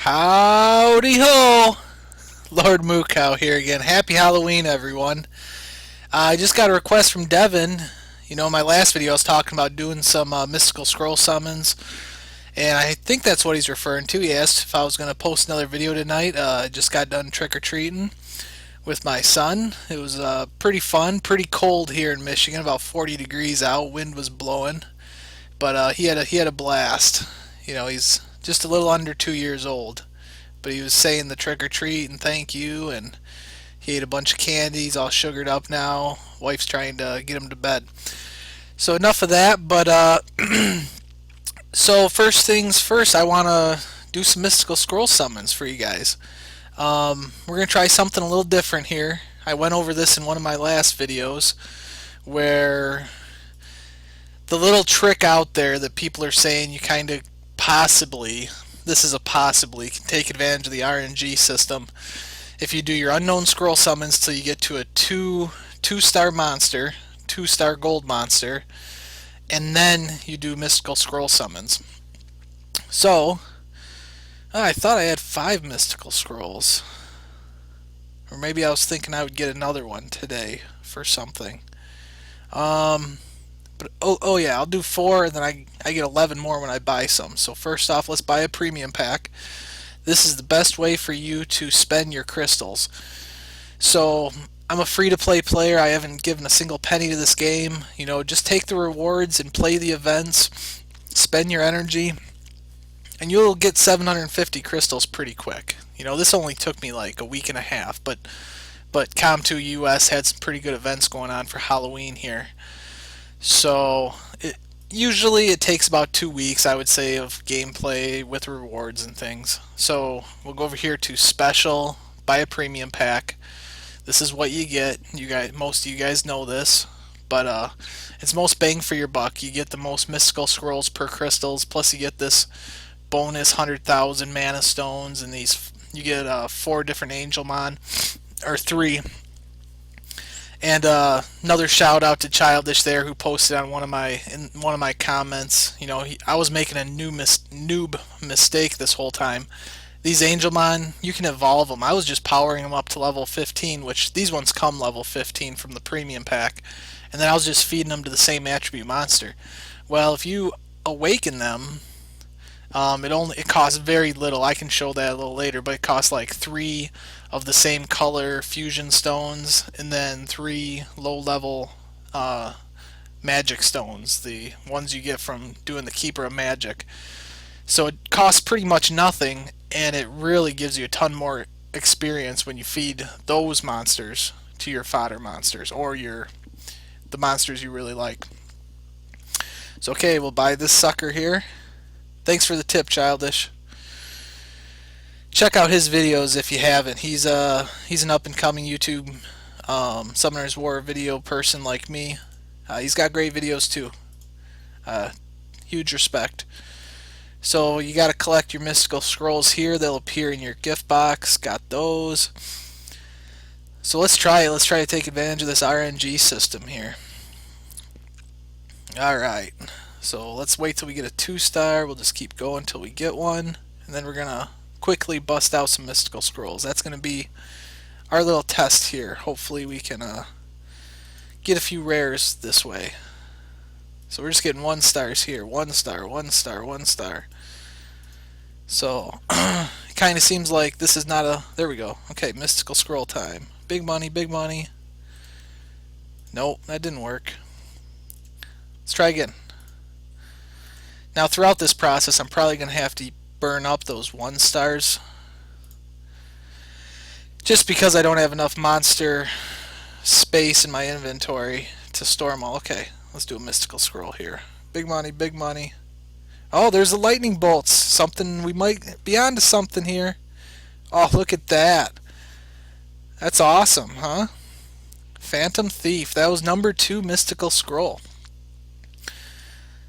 Howdy ho! Lord Moo Cow here again. Happy Halloween, everyone. I just got a request from Devin. My last video I was talking about doing some mystical scroll summons, and I think that's what he's referring to. He asked if I was going to post another video tonight. I just got done trick-or-treating with my son. It was pretty fun, pretty cold here in Michigan, about 40 degrees out. Wind was blowing, but he had a blast. He's just a little under 2 years old, but he was saying the trick or treat and thank you, and he ate a bunch of candy. He's all sugared up now. Wife's trying to get him to bed. So enough of that. But so first things first, I want to do some mystical scroll summons for you guys. We're gonna try something a little different here. I went over this in one of my last videos, where the little trick out there that people are saying you kind of possibly, this is a possibly, can take advantage of the RNG system if you do your unknown scroll summons till you get to a two-star monster, 2-star gold monster, and then you do mystical scroll summons. So I thought I had 5 mystical scrolls, or maybe I was thinking I would get another one today for something. But oh yeah, I'll do 4, and then I get 11 more when I buy some. So first off, let's buy a premium pack. This is the best way for you to spend your crystals. So I'm a free-to-play player. I haven't given a single penny to this game. Just take the rewards and play the events. Spend your energy, and you'll get 750 crystals pretty quick. This only took me like a week and a half, but Com2 US had some pretty good events going on for Halloween here. So usually it takes about 2 weeks, I would say, of gameplay with rewards and things. So we'll go over here to special, buy a premium pack. This is what you get. Most of you guys know this, but it's most bang for your buck. You get the most mystical scrolls per crystals, plus you get this bonus 100,000 mana stones, and you get 4 different Angelmon, or 3. And another shout out to Childish there, who posted on one of my comments. I was making a noob mistake this whole time. These Angelmon, you can evolve them. I was just powering them up to level 15, which these ones come level 15 from the premium pack, and then I was just feeding them to the same attribute monster. Well, if you awaken them, it costs very little. I can show that a little later, but it costs like 3 of the same color fusion stones, and then 3 low-level magic stones, the ones you get from doing the Keeper of Magic. So it costs pretty much nothing, and it really gives you a ton more experience when you feed those monsters to your fodder monsters, or the monsters you really like. So okay, we'll buy this sucker here. Thanks for the tip, Childish. Check out his videos if you haven't. He's an up-and-coming YouTube Summoner's War video person like me. He's got great videos too. Huge respect. So you got to collect your mystical scrolls here. They'll appear in your gift box. Got those. So let's try it. Let's try to take advantage of this RNG system here. Alright. So let's wait till we get a 2-star. We'll just keep going till we get one. And then we're going to quickly bust out some mystical scrolls. That's going to be our little test here. Hopefully we can get a few rares this way. So we're just getting 1-stars here. 1 star, 1 star, 1 star. So it kind of seems like this is not a... There we go. Okay, mystical scroll time. Big money, big money. Nope, that didn't work. Let's try again. Now throughout this process, I'm probably going to have to burn up those 1-stars, just because I don't have enough monster space in my inventory to store them all. Okay, let's do a mystical scroll here. Big money, big money. Oh, there's the lightning bolts. Something, we might be onto something here. Oh, look at that. That's awesome, huh? Phantom Thief. That was number 2 mystical scroll.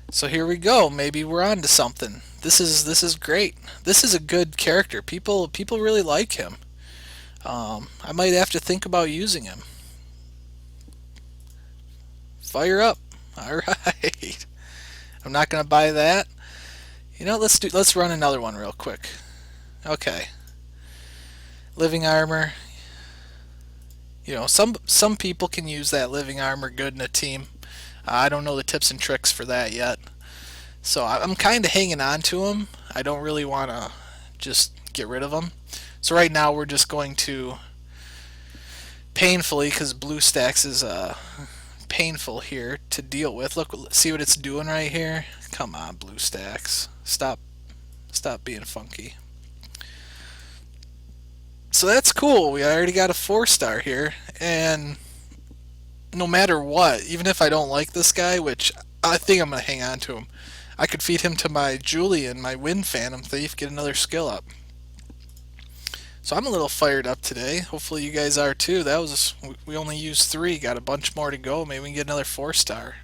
So here we go. Maybe we're on to something. This is great. This is a good character. People really like him. I might have to think about using him. Fire up. All right. I'm not gonna buy that. Let's run another one real quick. Okay. Living armor. Some people can use that living armor good in a team. I don't know the tips and tricks for that yet. So I'm kind of hanging on to them. I don't really want to just get rid of them. So right now we're just going to painfully, because BlueStacks is painful here to deal with. Look, see what it's doing right here. Come on, BlueStacks, stop being funky. So that's cool. We already got a 4-star here, and no matter what, even if I don't like this guy, which I think I'm gonna hang on to him, I could feed him to my Julian, my Wind Phantom Thief, get another skill up. So I'm a little fired up today. Hopefully you guys are too. We only used 3, got a bunch more to go. Maybe we can get another 4-star.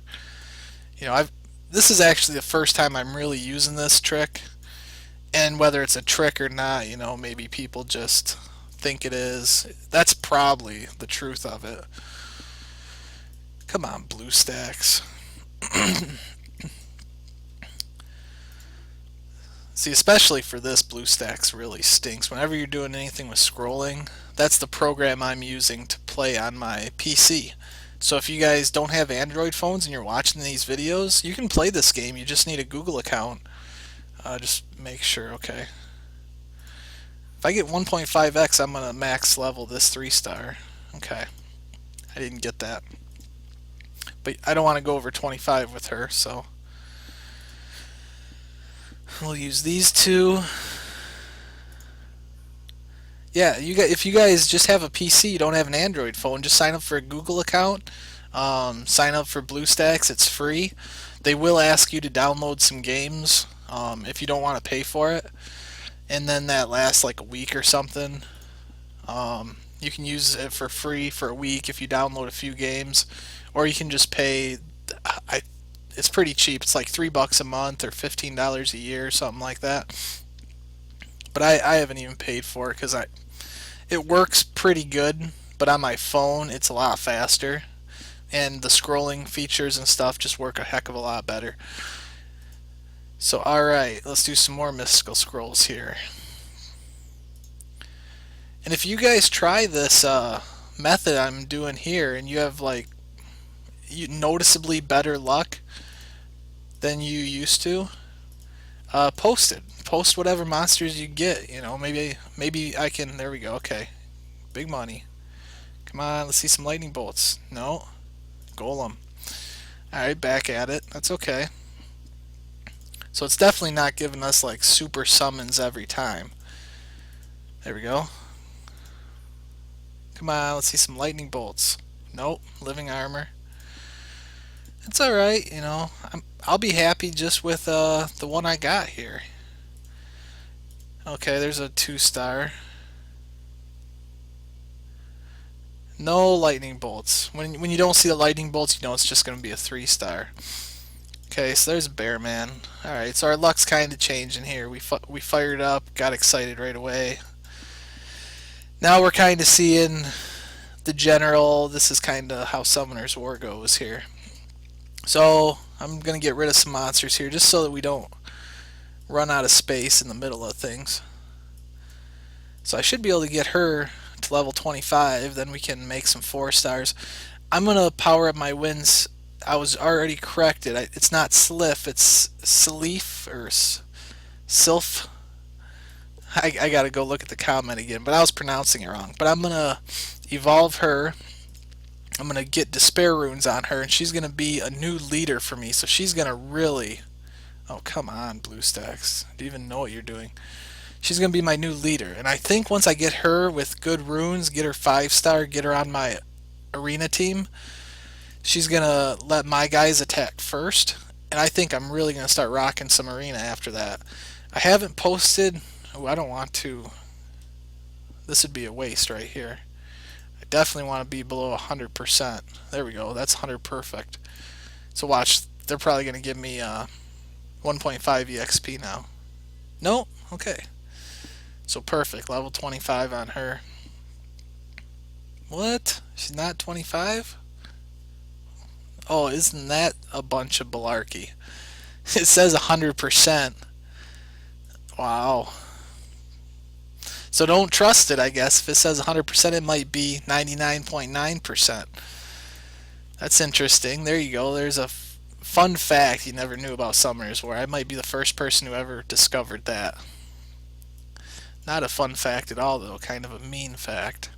I've this is actually the first time I'm really using this trick, and whether it's a trick or not, maybe people just think it is. That's probably the truth of it. Come on, BlueStacks. See, especially for this, BlueStacks really stinks. Whenever you're doing anything with scrolling, that's the program I'm using to play on my PC. So if you guys don't have Android phones and you're watching these videos, you can play this game. You just need a Google account. Just make sure, okay. If I get 1.5x, I'm going to max level this 3-star. Okay. I didn't get that. But I don't want to go over 25 with her, so we'll use these 2. Yeah, if you guys just have a PC, you don't have an Android phone, just sign up for a Google account. Sign up for BlueStacks. It's free. They will ask you to download some games if you don't want to pay for it, and then that lasts like a week or something. You can use it for free for a week if you download a few games, or you can just pay. It's pretty cheap. It's like $3 a month or $15 a year, something like that. But I haven't even paid for it because it works pretty good. But on my phone, it's a lot faster, and the scrolling features and stuff just work a heck of a lot better. So alright, let's do some more mystical scrolls here. And if you guys try this method I'm doing here and you have like noticeably better luck than you used to, post it. Post whatever monsters you get. Maybe I can. There we go. Okay, big money. Come on, let's see some lightning bolts. No, golem. All right, back at it. That's okay. So it's definitely not giving us like super summons every time. There we go. Come on, let's see some lightning bolts. Nope, living armor. It's alright, I'll be happy just with the one I got here. Okay, there's a 2-star. No lightning bolts. When you don't see the lightning bolts, you know it's just going to be a 3-star. Okay, so there's Bear Man. Alright, so our luck's kind of changing here. We fired up, got excited right away. Now we're kind of seeing the general. This is kind of how Summoner's War goes here. So I'm going to get rid of some monsters here just so that we don't run out of space in the middle of things. So I should be able to get her to level 25, then we can make some 4-stars. I'm going to power up my wins. I was already corrected. It's not Sliff, it's Silif or Sylph. I got to go look at the comment again, but I was pronouncing it wrong. But I'm going to evolve her. I'm going to get Despair Runes on her, and she's going to be a new leader for me. So she's going to really... Oh, come on, BlueStacks. Do you even know what you're doing? She's going to be my new leader. And I think once I get her with good runes, get her 5-star, get her on my arena team, she's going to let my guys attack first. And I think I'm really going to start rocking some arena after that. I haven't posted... Oh, I don't want to... This would be a waste right here. I definitely want to be below 100%. There we go. That's 100 perfect. So watch. They're probably going to give me 1.5 EXP now. No? Okay. So perfect. Level 25 on her. What? She's not 25? Oh, isn't that a bunch of malarkey? It says 100%. Wow. So don't trust it, I guess. If it says 100%, it might be 99.9%. That's interesting. There you go. There's a fun fact you never knew about Summers, where I might be the first person who ever discovered that. Not a fun fact at all, though. Kind of a mean fact.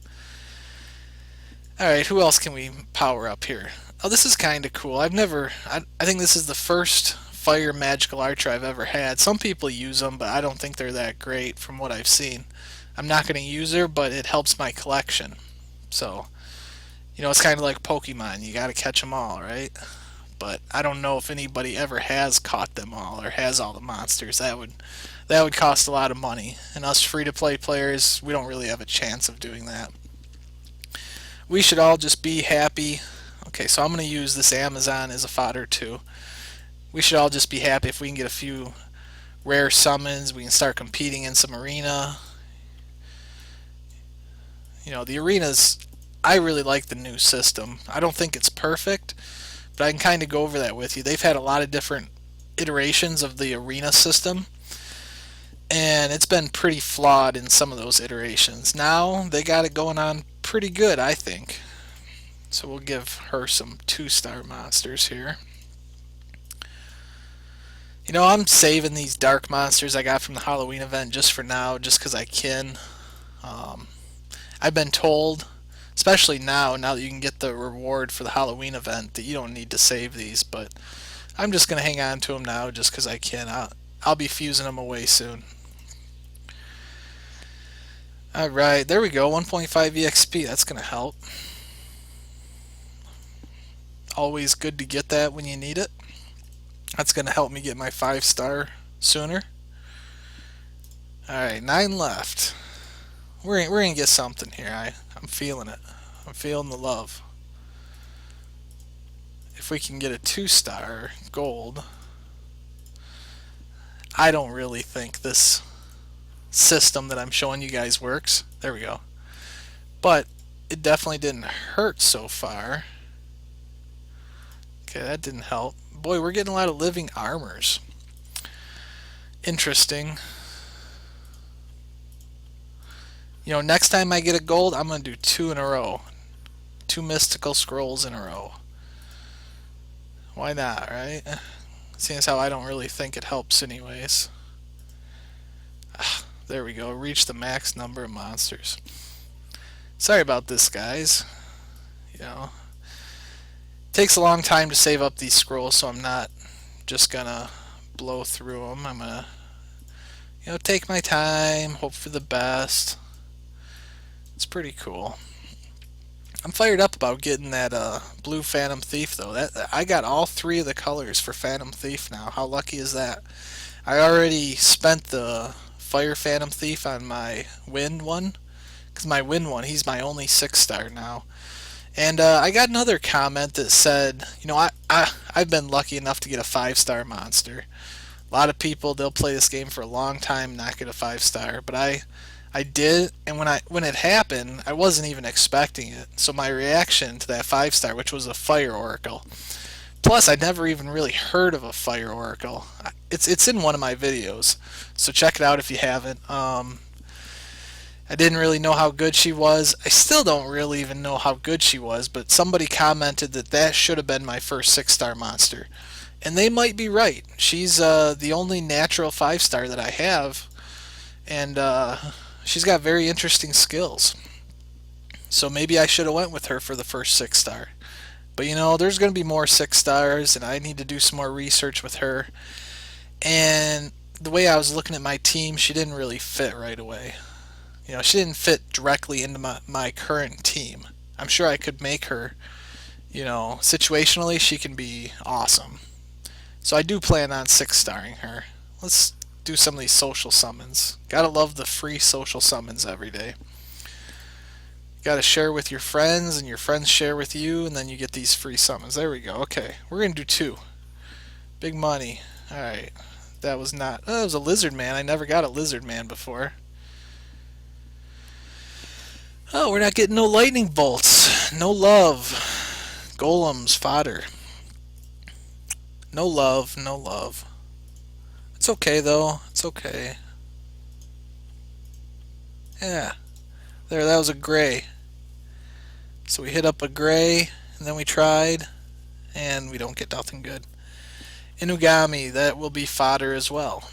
Alright, who else can we power up here? Oh, this is kind of cool. I think this is the first fire magical archer I've ever had. Some people use them, but I don't think they're that great from what I've seen. I'm not going to use her, but it helps my collection. So, it's kind of like Pokemon. You got to catch them all, right? But I don't know if anybody ever has caught them all or has all the monsters. That would cost a lot of money. And us free-to-play players, we don't really have a chance of doing that. We should all just be happy. Okay, so I'm going to use this Amazon as a fodder too. We should all just be happy if we can get a few rare summons. We can start competing in some arena. The arenas, I really like the new system. I don't think it's perfect, but I can kind of go over that with you. They've had a lot of different iterations of the arena system, and it's been pretty flawed in some of those iterations. Now they got it going on pretty good, I think. So we'll give her some 2-star monsters here. I'm saving these dark monsters I got from the Halloween event just for now, just because I can. I've been told, especially now that you can get the reward for the Halloween event, that you don't need to save these, but I'm just going to hang on to them now just because I can. I'll be fusing them away soon. Alright, there we go, 1.5 EXP, that's going to help. Always good to get that when you need it. That's going to help me get my 5-star sooner. Alright, 9 left. We're going to get something here. I'm feeling it. I'm feeling the love. If we can get a 2-star gold, I don't really think this system that I'm showing you guys works. There we go. But it definitely didn't hurt so far. Okay, that didn't help. Boy, we're getting a lot of living armors. Interesting. Next time I get a gold, I'm going to do 2 in a row. 2 mystical scrolls in a row. Why not, right? Seeing as how I don't really think it helps anyways. There we go. Reach the max number of monsters. Sorry about this, guys. Takes a long time to save up these scrolls, so I'm not just gonna blow through them. I'm gonna, take my time, hope for the best. It's pretty cool. I'm fired up about getting that blue Phantom Thief, though. I got all 3 of the colors for Phantom Thief now. How lucky is that? I already spent the Fire Phantom Thief on my Wind one, because my Wind one, he's my only 6-star now. And I got another comment that said, I've been lucky enough to get a 5-star monster. A lot of people, they'll play this game for a long time and not get a 5-star, but I did, and when it happened, I wasn't even expecting it. So my reaction to that 5-star, which was a Fire Oracle. Plus, I'd never even really heard of a Fire Oracle. It's in one of my videos, so check it out if you haven't. I didn't really know how good she was. I still don't really even know how good she was, but somebody commented that should have been my first 6-star monster. And they might be right. She's the only natural 5-star that I have, and she's got very interesting skills. So maybe I should have went with her for the first 6-star. But there's going to be more 6-stars, and I need to do some more research with her. And the way I was looking at my team, she didn't really fit right away. She didn't fit directly into my current team. I'm sure I could make her, situationally, she can be awesome. So I do plan on 6-starring her. Let's do some of these social summons. Gotta love the free social summons every day. Gotta share with your friends, and your friends share with you, and then you get these free summons. There we go. Okay, we're gonna do 2. Big money. Alright. That was not... Oh, that was a lizard man. I never got a lizard man before. Oh, we're not getting no lightning bolts. No love. Golems, fodder. No love, no love. It's okay, though. It's okay. Yeah, there, that was a gray. So we hit up a gray, and then we tried, and we don't get nothing good. Inugami, that will be fodder as well.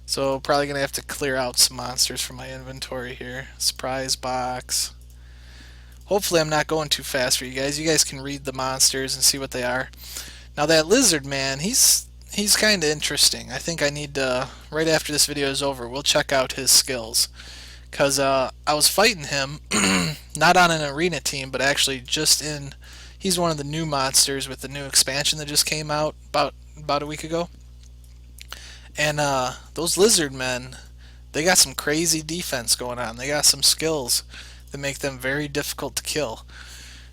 So probably going to have to clear out some monsters from my inventory here. Surprise box. Hopefully I'm not going too fast for you guys. You guys can read the monsters and see what they are. Now that lizard man, he's kind of interesting. I think I need to, right after this video is over, we'll check out his skills. Because I was fighting him, not on an arena team, but actually just in, he's one of the new monsters with the new expansion that just came out about a week ago. And those lizard men, they got some crazy defense going on. They got some skills that make them very difficult to kill.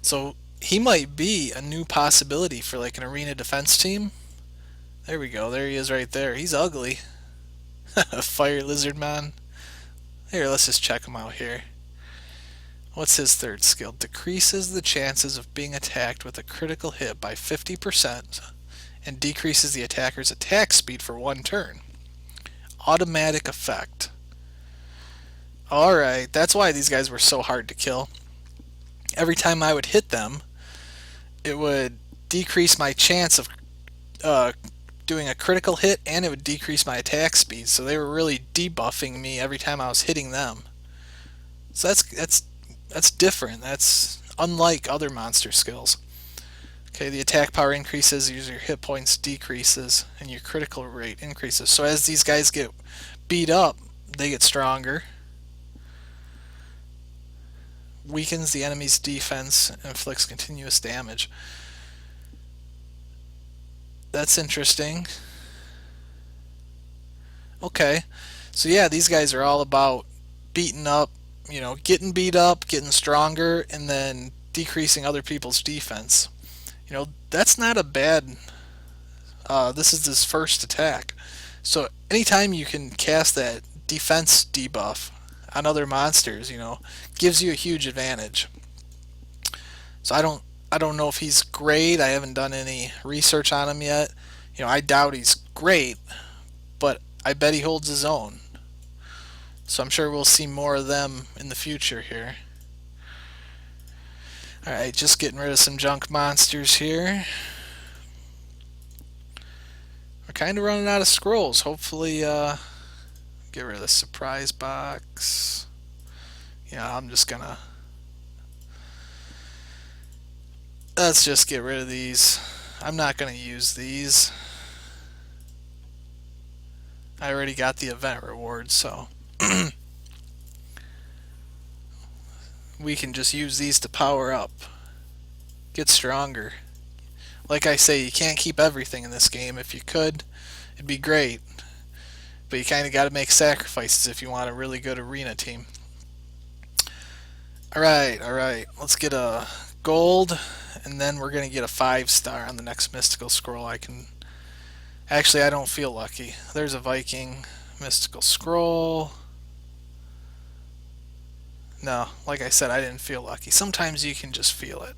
So he might be a new possibility for like an arena defense team. There we go. There he is right there. He's ugly. Fire lizard man. Here, let's just check him out here. What's his third skill? Decreases the chances of being attacked with a critical hit by 50% and decreases the attacker's attack speed for 1 turn. Automatic effect. Alright, that's why these guys were so hard to kill. Every time I would hit them, it would decrease my chance of doing a critical hit, and it would decrease my attack speed. So they were really debuffing me every time I was hitting them. So that's different. That's unlike other monster skills. Okay, the attack power increases, your hit points decreases, and your critical rate increases. So as these guys get beat up, they get stronger. Weakens the enemy's defense, inflicts continuous damage. That's interesting. Okay, so yeah, these guys are all about beating up, getting beat up, getting stronger, and then decreasing other people's defense. That's not a bad. This is his first attack, so anytime you can cast that defense debuff on other monsters, gives you a huge advantage. So I don't know if he's great. I haven't done any research on him yet. I doubt he's great, but I bet he holds his own. So I'm sure we'll see more of them in the future here. Alright, just getting rid of some junk monsters here. We're kind of running out of scrolls. Hopefully, get rid of the surprise box. I'm just gonna... Let's just get rid of these. I'm not gonna use these. I already got the event reward, so... we can just use these to power up. Get stronger. Like I say, you can't keep everything in this game. If you could, it'd be great. But you kind of got to make sacrifices if you want a really good arena team. Alright. Let's get a gold, and then we're going to get a 5-star on the next mystical scroll. Actually, I don't feel lucky. There's a Viking mystical scroll. No, like I said, I didn't feel lucky. Sometimes you can just feel it.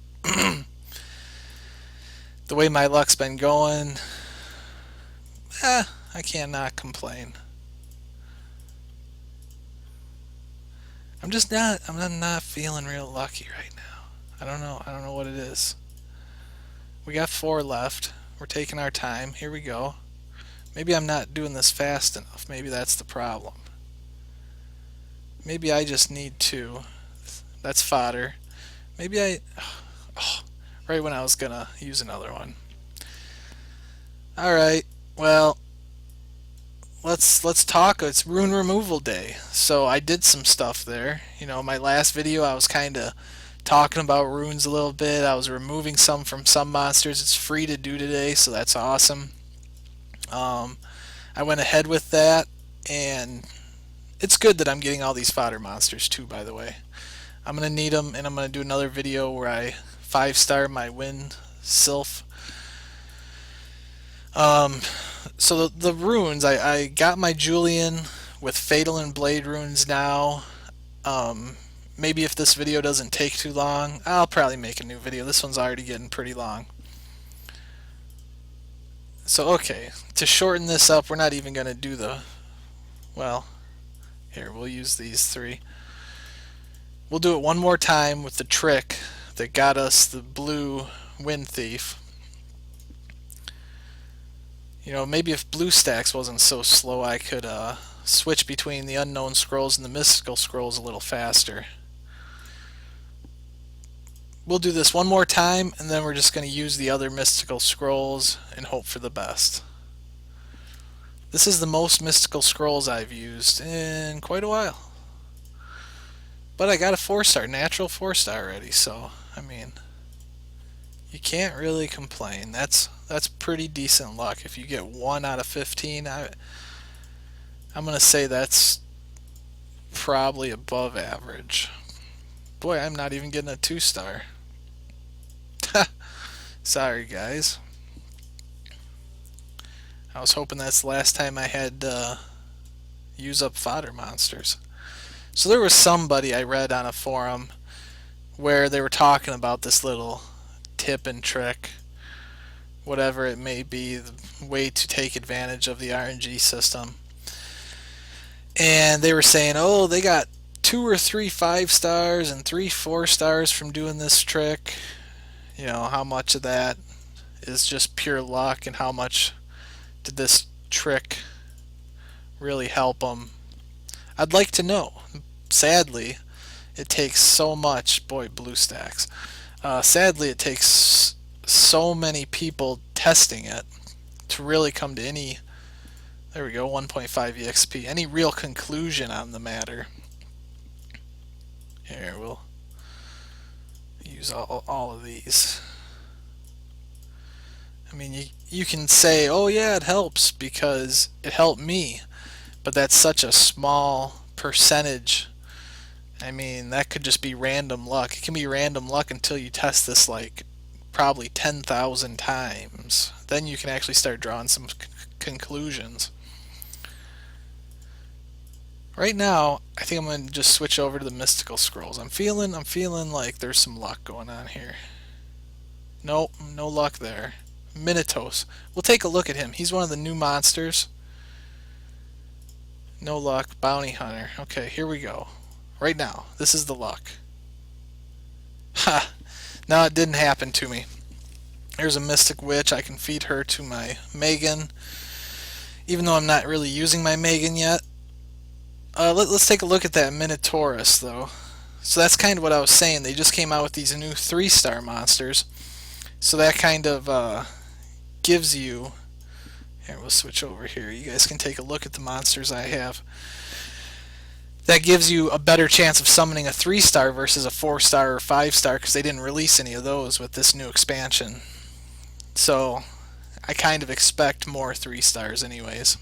The way my luck's been going, I cannot complain. I'm not feeling real lucky right now. I don't know what it is. We got 4 left. We're taking our time. Here we go. Maybe I'm not doing this fast enough. Maybe that's the problem. Maybe I just need to. That's fodder. Maybe right when I was gonna use another one. Alright, well, let's talk. It's rune removal day. So I did some stuff there. My last video I was kinda talking about runes a little bit. I was removing some from some monsters. It's free to do today, so that's awesome. I went ahead with that, and it's good that I'm getting all these fodder monsters too, by the way. I'm going to need them, and I'm going to do another video where I 5-star my wind sylph. So the runes, I got my Julian with Fatal and Blade runes now. Maybe if this video doesn't take too long, I'll probably make a new video. This one's already getting pretty long. So okay, to shorten this up, we're not even going to do the, well, Here, we'll use these 3. We'll do it one more time with the trick that got us the blue Wind Thief. You know, maybe if BlueStacks wasn't so slow, I could switch between the unknown scrolls and the mystical scrolls a little faster. We'll do this one more time, and then we're just going to use the other mystical scrolls and hope for the best. This is the most mystical scrolls I've used in quite a while. But I got a 4-star, natural 4-star already, so, I mean, you can't really complain. That's pretty decent luck. If you get 1 out of 15, I'm going to say that's probably above average. Boy, I'm not even getting a 2-star. Sorry, guys. I was hoping that's the last time I had use up fodder monsters. So there was somebody I read on a forum where they were talking about this little tip and trick, whatever it may be, the way to take advantage of the RNG system. And they were saying, oh, they got 2 or 3 5-stars and 3 4-stars from doing this trick. You know, how much of that is just pure luck and how much did this trick really help them? I'd like to know. Sadly, it takes so much, boy, BlueStacks. Sadly, it takes so many people testing it to really come to any, there we go, 1.5 EXP, any real conclusion on the matter. Here, we'll use all of these. I mean, you can say, oh yeah, it helps because it helped me, but that's such a small percentage. I mean, that could just be random luck. It can be random luck until you test this like probably 10,000 times. Then you can actually start drawing some conclusions. Right now, I think I'm going to just switch over to the mystical scrolls. I'm feeling like there's some luck going on here. Nope, no luck there. Minotos. We'll take a look at him. He's one of the new monsters. No luck. Bounty Hunter. Okay, here we go. Right now. This is the luck. Ha! No, it didn't happen to me. There's a Mystic Witch. I can feed her to my Megan. Even though I'm not really using my Megan yet. Let's take a look at that Minotaurus, though. So that's kind of what I was saying. They just came out with these new 3-star monsters. So that kind of gives you... Here, we'll switch over here. You guys can take a look at the monsters I have. That gives you a better chance of summoning a 3-star versus a 4-star or 5-star because they didn't release any of those with this new expansion. So I kind of expect more 3-stars anyways.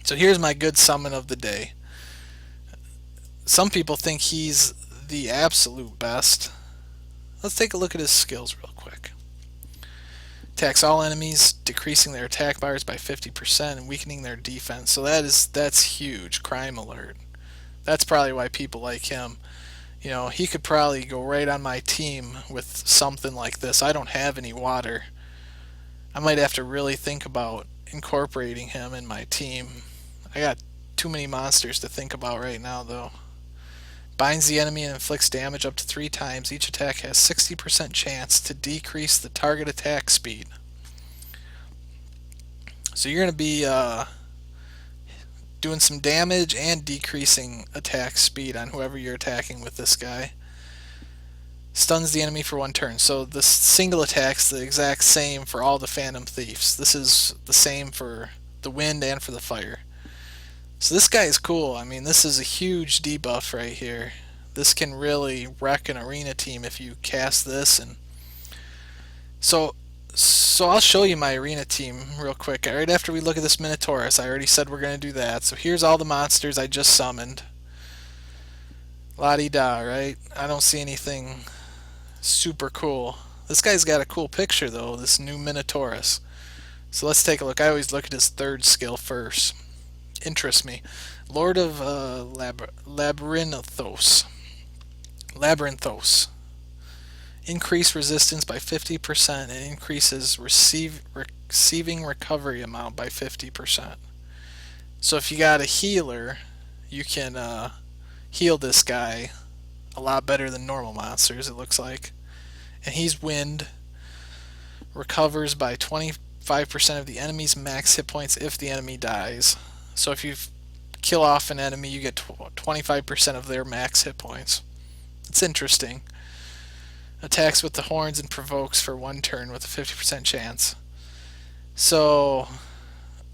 So here's my good summon of the day. Some people think he's the absolute best. Let's take a look at his skills real quick. Attacks all enemies, decreasing their attack bars by 50% and weakening their defense. So that's huge. Crime alert. That's probably why people like him. You know, he could probably go right on my team with something like this. I don't have any water. I might have to really think about incorporating him in my team. I got too many monsters to think about right now, though. Binds the enemy and inflicts damage up to 3 times. Each attack has 60% chance to decrease the target attack speed. So you're going to be doing some damage and decreasing attack speed on whoever you're attacking with this guy. Stuns the enemy for 1 turn. So the single attack's the exact same for all the Phantom Thieves. This is the same for the wind and for the fire. So this guy is cool. I mean, this is a huge debuff right here. This can really wreck an arena team if you cast this. And so I'll show you my arena team real quick. Right after we look at this Minotaurus, I already said we're going to do that. So here's all the monsters I just summoned. La-di-da, right? I don't see anything super cool. This guy's got a cool picture, though, this new Minotaurus. So let's take a look. I always look at his 3rd skill first. Interests me. Lord of Labyrinthos. Increase resistance by 50% and increases receiving recovery amount by 50%. So if you got a healer you can heal this guy a lot better than normal monsters, it looks like. And he's wind, recovers by 25% of the enemy's max hit points if the enemy dies. So if you kill off an enemy, you get 25% of their max hit points. It's interesting. Attacks with the horns and provokes for one turn with a 50% chance. So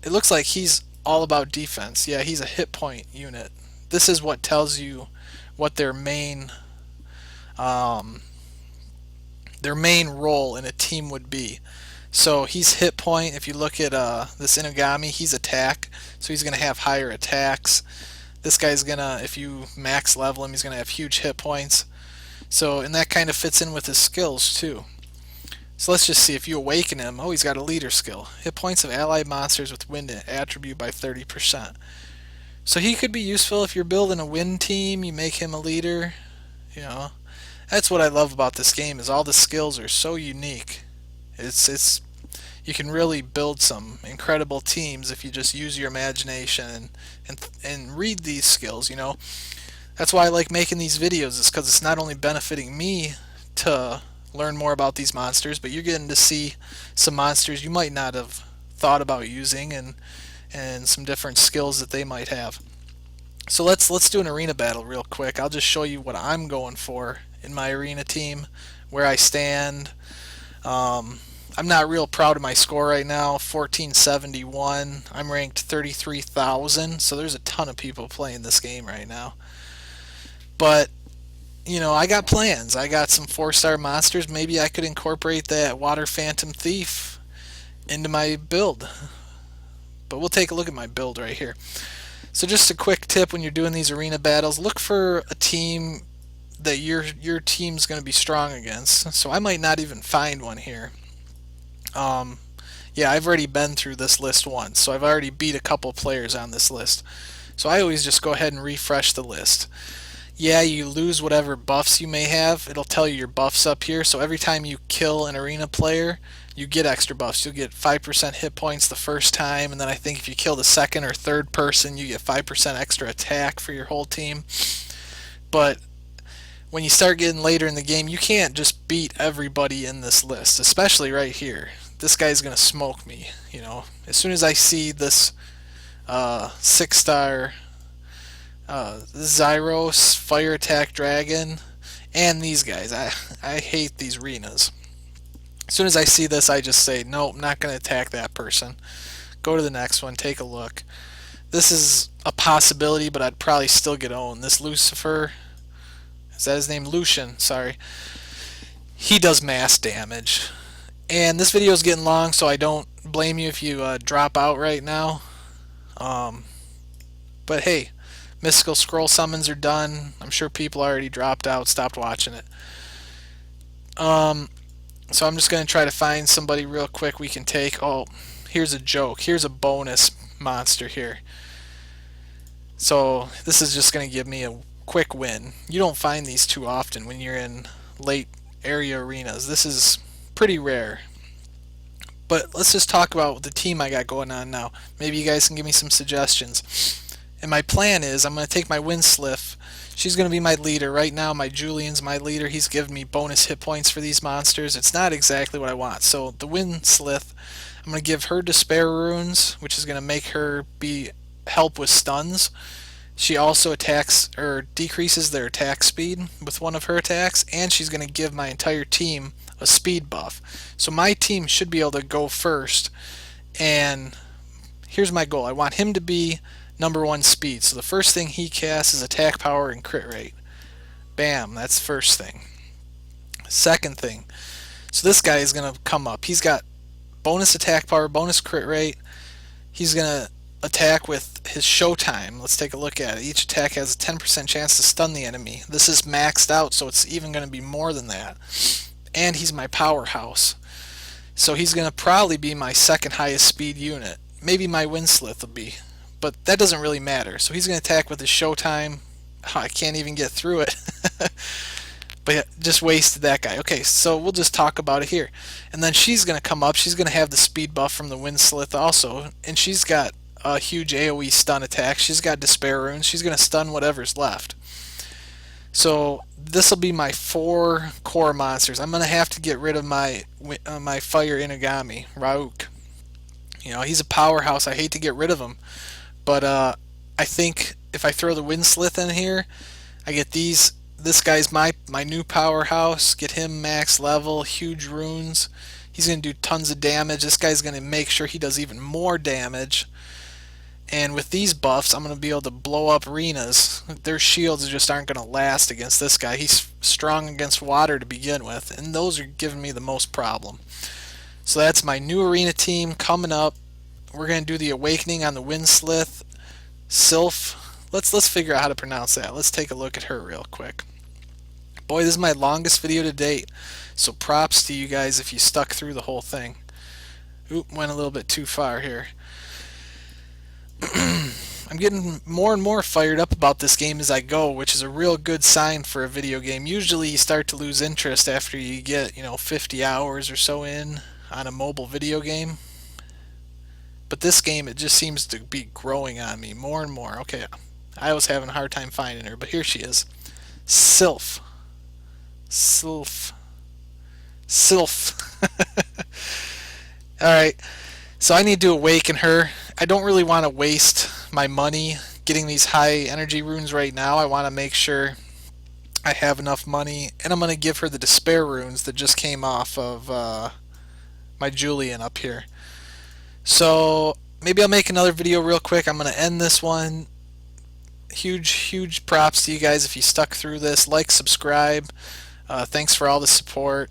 it looks like he's all about defense. Yeah, he's a hit point unit. This is what tells you what um, their main role in a team would be. So he's hit point. If you look at this Inugami, he's attack, so he's going to have higher attacks. This guy's going to, if you max level him, he's going to have huge hit points. So, and that kind of fits in with his skills too. So let's just see if you awaken him. Oh, he's got a leader skill. Hit points of allied monsters with wind attribute by 30%. So he could be useful if you're building a wind team. You make him a leader. You know, that's what I love about this game is all the skills are so unique. It's you can really build some incredible teams if you just use your imagination and read these skills. You know, that's why I like making these videos. Is because it's not only benefiting me to learn more about these monsters, but you're getting to see some monsters you might not have thought about using and some different skills that they might have. So let's do an arena battle real quick. I'll just show you what I'm going for in my arena team, where I stand. I'm not real proud of my score right now, 1471. I'm ranked 33,000, so there's a ton of people playing this game right now. But you know, I got plans. I got some 4-star monsters. Maybe I could incorporate that Water Phantom Thief into my build. But we'll take a look at my build right here. So just a quick tip when you're doing these arena battles, look for a team that your team's going to be strong against. So I might not even find one here. Yeah, I've already been through this list once, so I've already beat a couple players on this list. So I always just go ahead and refresh the list. Yeah, you lose whatever buffs you may have. It'll tell you your buffs up here. So every time you kill an arena player, you get extra buffs. You'll get 5% hit points the first time, and then I think if you kill the second or third person, you get 5% extra attack for your whole team. But when you start getting later in the game, you can't just beat everybody in this list, especially right here. This guy's going to smoke me, you know. As soon as I see this 6-star Zyros, Fire Attack Dragon, and these guys. I hate these arenas. As soon as I see this, I just say, nope, I'm not going to attack that person. Go to the next one, take a look. This is a possibility, but I'd probably still get owned. This Lucifer, is that his name? Lucian, sorry. He does mass damage. And this video is getting long, so I don't blame you if you drop out right now. But hey, Mystical Scroll summons are done. I'm sure people already dropped out, stopped watching it. So I'm just going to try to find somebody real quick we can take. Oh, here's a joke. Here's a bonus monster here. So this is just going to give me a quick win. You don't find these too often when you're in late area arenas. This is pretty rare. But let's just talk about the team I got going on now. Maybe you guys can give me some suggestions. And my plan is I'm going to take my Winslith. She's going to be my leader. Right now my Julian's my leader. He's giving me bonus hit points for these monsters. It's not exactly what I want. So the Winslith, I'm going to give her Despair Runes, which is going to make her help with stuns. She also attacks or decreases their attack speed with one of her attacks, and she's going to give my entire team a speed buff. So my team should be able to go first, and here's my goal. I want him to be #1 speed. So the first thing he casts is attack power and crit rate. Bam, that's first thing. Second thing, so this guy is going to come up. He's got bonus attack power, bonus crit rate. He's going to attack with his showtime. Let's take a look at it. Each attack has a 10% chance to stun the enemy. This is maxed out, so it's even going to be more than that. And he's my powerhouse. So he's going to probably be my second highest speed unit. Maybe my Winslith will be. But that doesn't really matter. So he's going to attack with his showtime. Oh, I can't even get through it. But just wasted that guy. Okay, so we'll just talk about it here. And then she's going to come up. She's going to have the speed buff from the Winslith also. And she's got a huge AoE stun attack. She's got Despair Runes. She's going to stun whatever's left. So this will be my 4 core monsters. I'm going to have to get rid of my Fire Inagami, Rauk. You know, he's a powerhouse. I hate to get rid of him. But I think if I throw the Windslith in here, I get these. This guy's my new powerhouse. Get him max level, huge runes. He's going to do tons of damage. This guy's going to make sure he does even more damage. And with these buffs, I'm going to be able to blow up arenas. Their shields just aren't going to last against this guy. He's strong against water to begin with, and those are giving me the most problem. So that's my new arena team coming up. We're going to do the Awakening on the Windslith. Sylph. Let's figure out how to pronounce that. Let's take a look at her real quick. Boy, this is my longest video to date, so props to you guys if you stuck through the whole thing. Oop, went a little bit too far here. I'm getting more and more fired up about this game as I go, which is a real good sign for a video game. Usually you start to lose interest after you get, 50 hours or so in on a mobile video game. But this game, it just seems to be growing on me more and more. Okay, I was having a hard time finding her, but here she is. Sylph. Sylph. Sylph. Alright, so I need to awaken her. I don't really want to waste my money getting these high energy runes right now. I want to make sure I have enough money, and I'm going to give her the Despair runes that just came off of my Julian up here. So maybe I'll make another video real quick. I'm going to end this one. Huge props to you guys if you stuck through this. Like, subscribe. Thanks for all the support.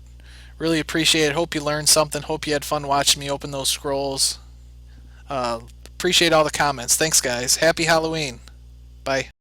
Really appreciate it. Hope you learned something. Hope you had fun watching me open those scrolls. Appreciate all the comments. Thanks, guys. Happy Halloween. Bye.